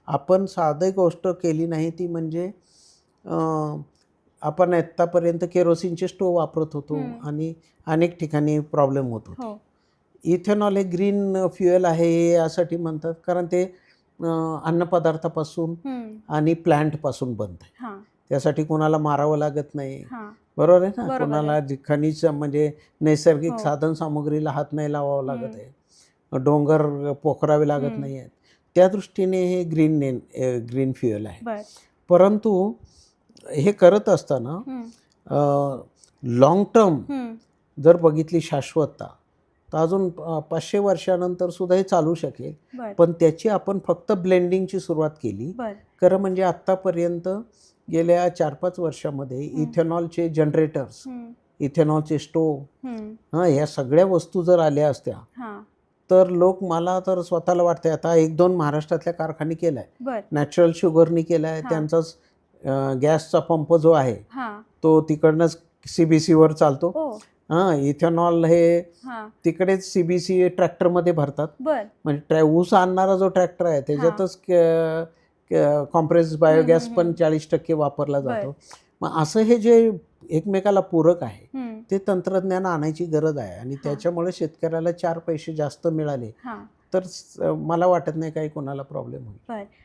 आपण साधी गोष्ट केली नाही ती म्हणजे आपण आत्तापर्यंत केरोसिनचे स्टोव्ह वापरत होतो आणि अनेक ठिकाणी प्रॉब्लेम होत होते. इथेनॉल हे ग्रीन फ्युएल आहे हे यासाठी म्हणतात कारण ते अन्नपदार्थापासून आणि प्लांटपासून बनतं. त्यासाठी कोणाला मारावं लागत नाही, बरोबर आहे ना. कोणाला खनिज म्हणजे नैसर्गिक साधन सामुग्रीला हात नाही लावावा लागत आहे, डोंगर पोखरावे लागत नाही आहेत. त्या दृष्टीने हे ग्रीन फ्युएल आहे. परंतु हे करत असताना लॉंग टर्म जर बघितली शाश्वतता तर अजून 500 वर्षानंतर सुद्धा हे चालू शकेल. पण त्याची आपण फक्त ब्लेंडिंगची सुरुवात केली. खरं म्हणजे आत्तापर्यंत गेल्या 4-5 वर्षामध्ये इथेनॉलचे जनरेटर्स, इथेनॉलचे स्टोव्ह ह्या सगळ्या वस्तू जर आल्या असत्या तर मला तर स्वतःला वाटतंय आता 1-2 महाराष्ट्रातल्या कारखाने केलाय, नॅचरल शुगरनी केलाय. त्यांचाच गॅसचा पंप जो आहे तो तिकडनंच CBCवर चालतो. इथेनॉल हे तिकडेच CBC ट्रॅक्टरमध्ये भरतात. म्हणजे ऊस आणणारा जो ट्रॅक्टर आहे त्याच्यातच कॉम्प्रेस्ड बायोगॅस पण 40% वापरला जातो. मग असं हे जे एकमेकाला पूरक आहे ते तंत्रज्ञान आणायची गरज आहे आणि त्याच्यामुळे शेतकऱ्याला 4 पैसे जास्त मिळाले तर मला वाटत नाही काही कोणाला प्रॉब्लेम होईल.